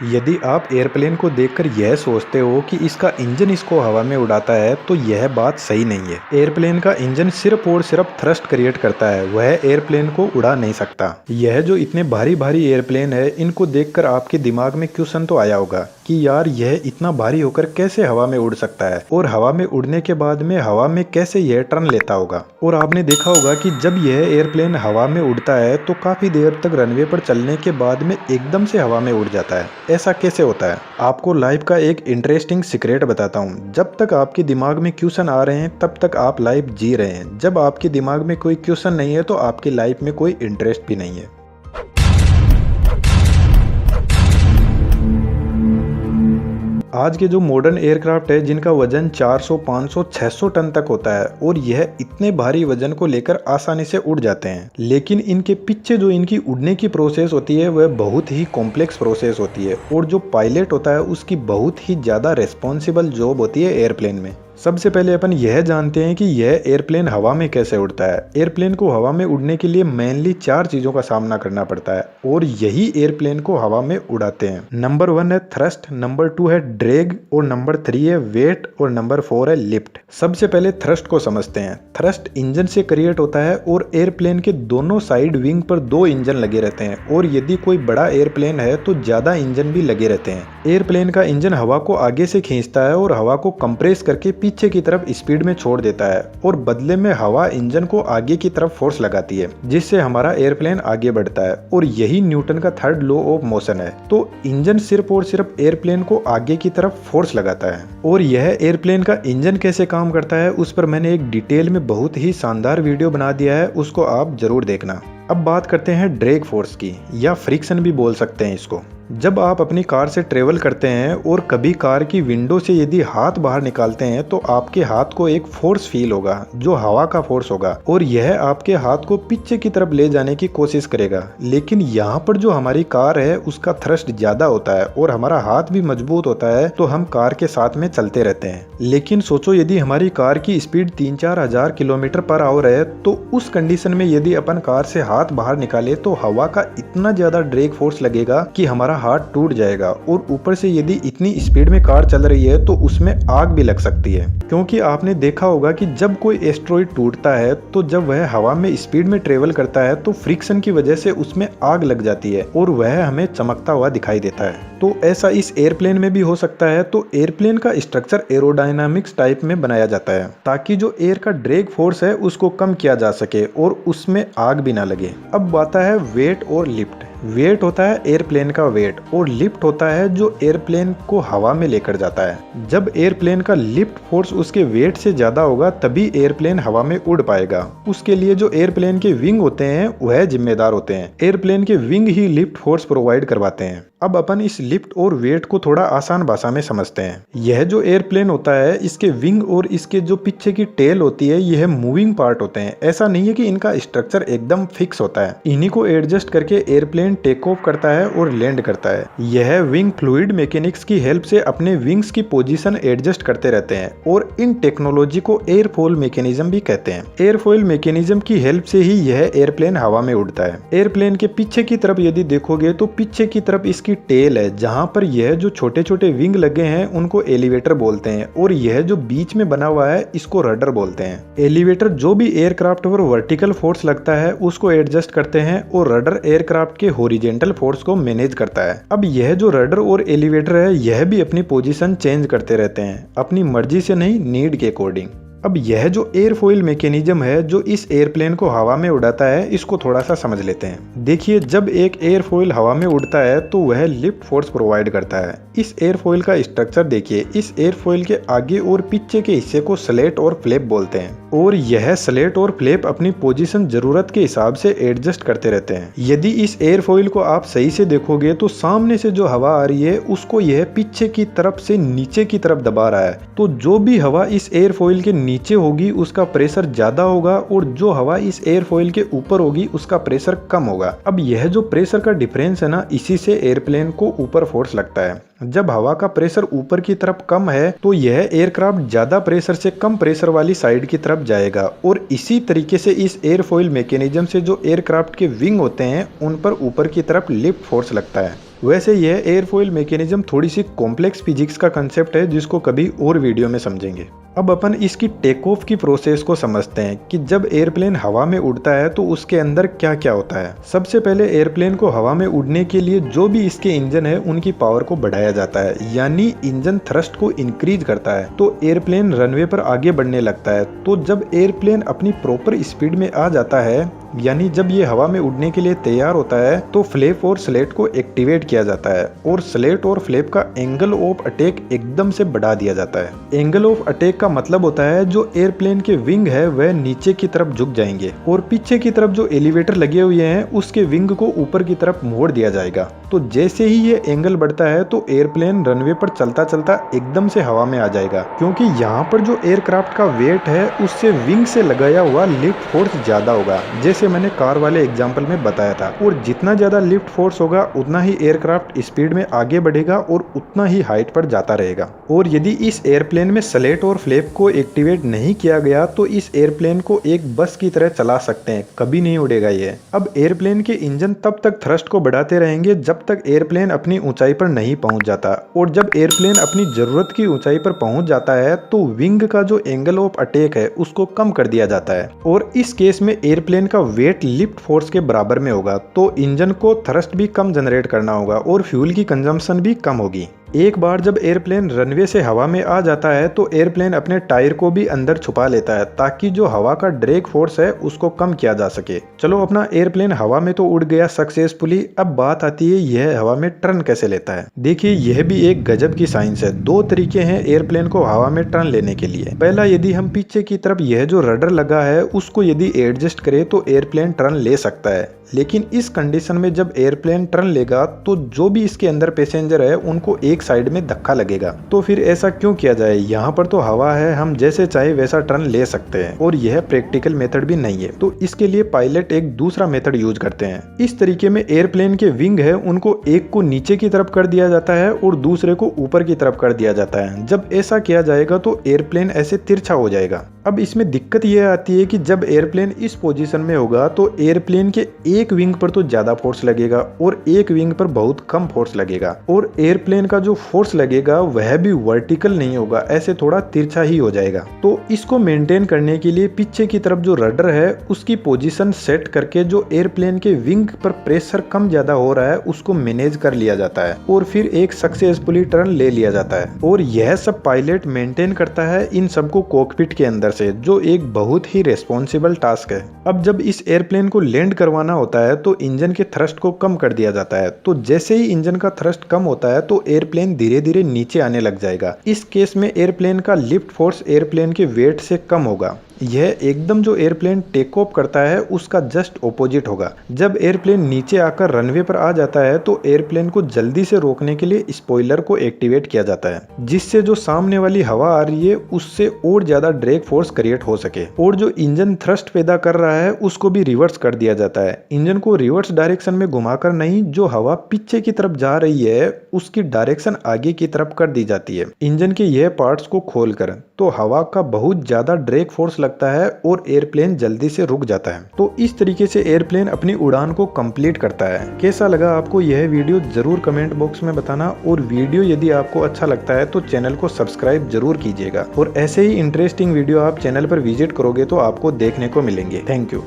यदि आप एयरप्लेन को देखकर यह सोचते हो कि इसका इंजन इसको हवा में उड़ाता है तो यह बात सही नहीं है। एयरप्लेन का इंजन सिर्फ और सिर्फ थ्रस्ट क्रिएट करता है, वह एयरप्लेन को उड़ा नहीं सकता। यह जो इतने भारी भारी एयरप्लेन है, इनको देखकर आपके दिमाग में क्वेश्चन तो आया होगा कि यार यह इतना भारी होकर कैसे हवा में उड़ सकता है, और हवा में उड़ने के बाद में हवा में कैसे यह टर्न लेता होगा। और आपने देखा होगा कि जब यह एयरप्लेन हवा में उड़ता है तो काफी देर तक रनवे पर चलने के बाद में एकदम से हवा में उड़ जाता है। ऐसा कैसे होता है? आपको लाइफ का एक इंटरेस्टिंग सीक्रेट बताता हूँ। जब तक आपके दिमाग में क्वेश्चन आ रहे हैं तब तक आप लाइफ जी रहे हैं। जब आपके दिमाग में कोई क्वेश्चन नहीं है तो आपकी लाइफ में कोई इंटरेस्ट भी नहीं है। आज के जो मॉडर्न एयरक्राफ्ट है जिनका वजन 400, 500, 600 टन तक होता है, और यह इतने भारी वजन को लेकर आसानी से उड़ जाते हैं, लेकिन इनके पीछे जो इनकी उड़ने की प्रोसेस होती है वह बहुत ही कॉम्प्लेक्स प्रोसेस होती है, और जो पायलट होता है उसकी बहुत ही ज़्यादा रेस्पॉन्सिबल जॉब होती है एयरप्लेन में। सबसे पहले अपन यह जानते हैं कि यह एयरप्लेन हवा में कैसे उड़ता है। एयरप्लेन को हवा में उड़ने के लिए मेनली 4 चीज़ों का सामना करना पड़ता है, और यही एयरप्लेन को हवा में उड़ाते हैं। नंबर 1 है थ्रस्ट, नंबर 2 है ड्रैग, और नंबर 3 है वेट, और नंबर 4 है लिफ्ट। सबसे पहले थ्रस्ट को समझते हैं। थ्रस्ट इंजन से क्रिएट होता है, और एयरप्लेन के दोनों साइड विंग पर 2 इंजन लगे रहते हैं, और यदि कोई बड़ा एयरप्लेन है तो ज़्यादा इंजन भी लगे रहते हैं। एयरप्लेन का इंजन हवा को आगे से खींचता है और हवा को कंप्रेस करके पीछे की तरफ स्पीड में छोड़ देता है, और बदले में हवा इंजन को आगे की तरफ फोर्स लगाती है, जिससे हमारा एयरप्लेन आगे बढ़ता है। और यही न्यूटन का 3rd लॉ ऑफ मोशन है। तो इंजन सिर्फ और सिर्फ एयरप्लेन को आगे की तरफ फोर्स लगाता है। और यह एयरप्लेन का इंजन कैसे काम करता है उस पर मैंने एक डिटेल में बहुत ही शानदार वीडियो बना दिया है, उसको आप जरूर देखना। अब बात करते हैं ड्रैग फोर्स की, या फ्रिक्शन भी बोल सकते हैं इसको। जब आप अपनी कार से ट्रेवल करते हैं और कभी कार की विंडो से यदि हाथ बाहर निकालते हैं तो आपके हाथ को एक फोर्स फील होगा जो हवा का फोर्स होगा, और यह आपके हाथ को पीछे की तरफ ले जाने की कोशिश करेगा। लेकिन यहाँ पर जो हमारी कार है उसका थ्रस्ट ज्यादा होता है और हमारा हाथ भी मजबूत होता है, तो हम कार के साथ में चलते रहते हैं। लेकिन सोचो यदि हमारी कार की स्पीड 3-4 हजार किलोमीटर पर आवर है, तो उस कंडीशन में यदि अपन कार से हाथ बाहर निकाले तो हवा का इतना ज्यादा ड्रैग फोर्स लगेगा कि हमारा हाथ टूट जाएगा, और ऊपर से यदि इतनी स्पीड में कार चल रही है तो उसमें आग भी लग सकती है। क्योंकि आपने देखा होगा कि जब कोई एस्ट्रॉइड टूटता है तो जब वह हवा में स्पीड में ट्रेवल करता है तो फ्रिक्शन की वजह से उसमें आग लग जाती है और वह हमें चमकता हुआ दिखाई देता है। तो ऐसा इस एयरप्लेन में भी हो सकता है। तो एयरप्लेन का स्ट्रक्चर एरोडायनामिक्स टाइप में बनाया जाता है ताकि जो एयर का ड्रैग फोर्स है उसको कम किया जा सके और उसमें आग भी ना लगे। अब आता है वेट और लिफ्ट। वेट होता है एयरप्लेन का वेट, और लिफ्ट होता है जो एयरप्लेन को हवा में लेकर जाता है। जब एयरप्लेन का लिफ्ट फोर्स उसके वेट से ज्यादा होगा तभी एयरप्लेन हवा में उड़ पाएगा। उसके लिए जो एयरप्लेन के विंग होते हैं वह जिम्मेदार होते हैं। एयरप्लेन के विंग ही लिफ्ट फोर्स प्रोवाइड करवाते हैं। अब अपन इस लिफ्ट और वेट को थोड़ा आसान भाषा में समझते हैं। यह जो एयरप्लेन होता है इसके विंग और इसके जो पीछे की टेल होती है यह मूविंग पार्ट होते हैं। ऐसा नहीं है कि इनका स्ट्रक्चर एकदम फिक्स होता है। इन्हीं को एडजस्ट करके एयरप्लेन टेक ऑफ करता है और लैंड करता है। यह विंग फ्लूइड मैकेनिक्स की हेल्प से अपने विंग्स की पोजीशन एडजस्ट करते रहते हैं, और इन टेक्नोलॉजी को एयरफॉइल मैकेनिज्म भी कहते हैं। एयरफॉइल मैकेनिज्म की हेल्प से ही यह एयरप्लेन हवा में उड़ता है। एयरप्लेन के पीछे की तरफ यदि देखोगे तो पीछे की तरफ इसकी टेल है, जहां पर यह जो छोटे छोटे विंग लगे हैं उनको एलिवेटर बोलते हैं, और यह जो बीच में बना हुआ है इसको रडर बोलते हैं। एलिवेटर जो भी एयरक्राफ्ट पर वर्टिकल फोर्स लगता है उसको एडजस्ट करते हैं, और रडर एयरक्राफ्ट के हॉरिजॉन्टल फोर्स को मैनेज करता है। अब यह जो रडर और एलिवेटर है यह भी अपनी पोजीशन चेंज करते रहते हैं, अपनी मर्जी से नहीं, नीड के अकॉर्डिंग। अब यह जो एयरफॉइल मैकेनिज्म है जो इस एयरप्लेन को हवा में उड़ाता है इसको थोड़ा सा समझ लेते हैं। देखिए, जब एक एयरफॉइल हवा में उड़ता है तो वह लिफ्ट फोर्स प्रोवाइड करता है। इस एयरफॉइल का स्ट्रक्चर देखिए। इस एयरफॉइल के आगे और पीछे के हिस्से को स्लेट और फ्लैप बोलते हैं, और यह स्लेट और फ्लैप अपनी पोजीशन जरूरत के हिसाब से एडजस्ट करते रहते हैं। यदि इस एयरफॉइल को आप सही से देखोगे तो सामने से जो हवा आ रही है उसको यह पीछे की तरफ से नीचे की तरफ दबा रहा है। तो जो भी हवा इस एयरफॉइल के नीचे होगी उसका प्रेशर ज्यादा होगा, और जो हवा इस एयरफॉइल के ऊपर होगी उसका प्रेशर कम होगा। अब यह जो प्रेशर का डिफरेंस है ना, इसी से एयरप्लेन को ऊपर फोर्स लगता है। जब हवा का प्रेशर ऊपर की तरफ कम है तो यह एयरक्राफ्ट ज्यादा प्रेशर से कम प्रेशर वाली साइड की तरफ जाएगा, और इसी तरीके से इस एयरफॉइल मैकेनिज्म से जो एयरक्राफ्ट के विंग होते हैं उन पर ऊपर की तरफ लिफ्ट फोर्स लगता है। वैसे यह एयरफॉइल मैकेनिज्म थोड़ी सी कॉम्प्लेक्स फिजिक्स का कंसेप्ट है जिसको कभी और वीडियो में समझेंगे। अब अपन इसकी टेक ऑफ की प्रोसेस को समझते हैं कि जब एयरप्लेन हवा में उड़ता है तो उसके अंदर क्या क्या होता है। सबसे पहले एयरप्लेन को हवा में उड़ने के लिए जो भी इसके इंजन है उनकी पावर को बढ़ाया जाता है, यानी इंजन थ्रस्ट को इंक्रीज करता है तो एयरप्लेन रनवे पर आगे बढ़ने लगता है। तो जब एयरप्लेन अपनी प्रॉपर स्पीड में आ जाता है, यानी जब ये हवा में उड़ने के लिए तैयार होता है, तो फ्लैप और स्लेट को एक्टिवेट किया जाता है और स्लेट और फ्लैप का एंगल ऑफ अटैक एकदम से बढ़ा दिया जाता है। एंगल ऑफ अटैक का मतलब होता है जो एयरप्लेन के विंग है वह नीचे की तरफ झुक जाएंगे और पीछे की तरफ जो एलिवेटर लगे हुए हैं उसके विंग को ऊपर की तरफ मोड़ दिया जाएगा। तो जैसे ही ये एंगल बढ़ता है तो एयरप्लेन रनवे पर चलता चलता एकदम से हवा में आ जाएगा, क्योंकि यहाँ पर जो एयरक्राफ्ट का वेट है उससे विंग से लगाया हुआ लिफ्ट फोर्स ज्यादा होगा, जैसे मैंने कार वाले एग्जाम्पल में बताया था। और जितना ज्यादा लिफ्ट फोर्स होगा उतना ही एयरक्राफ्ट स्पीड में आगे बढ़ेगा और उतना ही हाइट पर जाता रहेगा। और यदि इस एयरप्लेन में स्लेट और फ्लैप को एक्टिवेट नहीं किया गया तो इस एयरप्लेन को एक बस की तरह चला सकते हैं, कभी नहीं उड़ेगा ये। अब एयरप्लेन के इंजन तब तक थ्रस्ट को बढ़ाते रहेंगे जब तक एयरप्लेन अपनी ऊंचाई पर नहीं पहुंच जाता, और जब एयरप्लेन अपनी जरूरत की ऊंचाई पर पहुंच जाता है तो विंग का जो एंगल ऑफ अटैक है उसको कम कर दिया जाता है और इस केस में एयरप्लेन का वेट लिफ्ट फोर्स के बराबर में होगा। तो इंजन को थ्रस्ट भी कम जनरेट करना होगा और फ्यूल की कंजम्पशन भी कम होगी। एक बार जब एयरप्लेन रनवे से हवा में आ जाता है तो एयरप्लेन अपने टायर को भी अंदर छुपा लेता है ताकि जो हवा का ड्रैग फोर्स है उसको कम किया जा सके। चलो, अपना एयरप्लेन हवा में तो उड़ गया सक्सेसफुली। अब बात आती है यह हवा में टर्न कैसे लेता है। देखिए, यह भी एक गजब की साइंस है। दो तरीके हैं एयरप्लेन को हवा में टर्न लेने के लिए। पहला, यदि हम पीछे की तरफ यह जो रडर लगा है उसको यदि एडजस्ट करें तो एयरप्लेन टर्न ले सकता है, लेकिन इस कंडीशन में जब एयरप्लेन टर्न लेगा तो जो भी इसके अंदर पैसेंजर है उनको एक साइड में धक्का लगेगा। तो फिर ऐसा क्यों किया जाए, यहाँ पर तो हवा है, हम जैसे चाहे वैसा टर्न ले सकते हैं और यह प्रैक्टिकल मेथड भी नहीं है। तो इसके लिए पायलट एक दूसरा मेथड यूज करते हैं। इस तरीके में एयरप्लेन के विंग है उनको एक को नीचे की तरफ कर दिया जाता है और दूसरे को ऊपर की तरफ कर दिया जाता है। जब ऐसा किया जाएगा तो एयरप्लेन ऐसे तिरछा हो जाएगा। अब इसमें दिक्कत यह आती है कि जब एयरप्लेन इस पोजीशन में होगा तो एयरप्लेन के एक विंग पर तो ज्यादा फोर्स लगेगा और एक विंग पर बहुत कम फोर्स लगेगा, और एयरप्लेन का जो फोर्स लगेगा वह भी वर्टिकल नहीं होगा, ऐसे थोड़ा तिरछा ही हो जाएगा। तो इसको मेंटेन करने के लिए पीछे की तरफ जो रडर है उसकी पोजीशन सेट करके जो एयरप्लेन के विंग पर प्रेशर कम ज्यादा हो रहा है उसको मैनेज कर लिया जाता है और फिर एक सक्सेसफुली टर्न ले लिया जाता है। और यह सब पायलट मेंटेन करता है इन सबको कॉकपिट के अंदर से, जो एक बहुत ही रेस्पॉन्सिबल टास्क है। अब जब इस एयरप्लेन को लैंड करवाना होता है तो इंजन के थ्रस्ट को कम कर दिया जाता है। तो जैसे ही इंजन का थ्रस्ट कम होता है तो एयरप्लेन धीरे धीरे नीचे आने लग जाएगा। इस केस में एयरप्लेन का लिफ्ट फोर्स एयरप्लेन के वेट से कम होगा। यह एकदम जो एयरप्लेन टेक ऑफ करता है उसका जस्ट ऑपोजिट होगा। जब एयरप्लेन नीचे आकर रनवे पर आ जाता है तो एयरप्लेन को जल्दी से रोकने के लिए स्पॉइलर को एक्टिवेट किया जाता है, जिससे जो सामने वाली हवा आ रही है उससे और ज्यादा ड्रैग फोर्स क्रिएट हो सके। और जो इंजन थ्रस्ट पैदा कर रहा है उसको भी रिवर्स कर दिया जाता है। इंजन को रिवर्स डायरेक्शन में घुमाकर नहीं, जो हवा पीछे की तरफ जा रही है उसकी डायरेक्शन आगे की तरफ कर दी जाती है इंजन के यह पार्ट्स को खोलकर। तो हवा का बहुत ज्यादा ड्रैग फोर्स लगता है और एयरप्लेन जल्दी से रुक जाता है। तो इस तरीके से एयरप्लेन अपनी उड़ान को कंप्लीट करता है। कैसा लगा आपको यह वीडियो जरूर कमेंट बॉक्स में बताना, और वीडियो यदि आपको अच्छा लगता है तो चैनल को सब्सक्राइब जरूर कीजिएगा। और ऐसे ही इंटरेस्टिंग वीडियो आप चैनल पर विजिट करोगे तो आपको देखने को मिलेंगे। Thank you.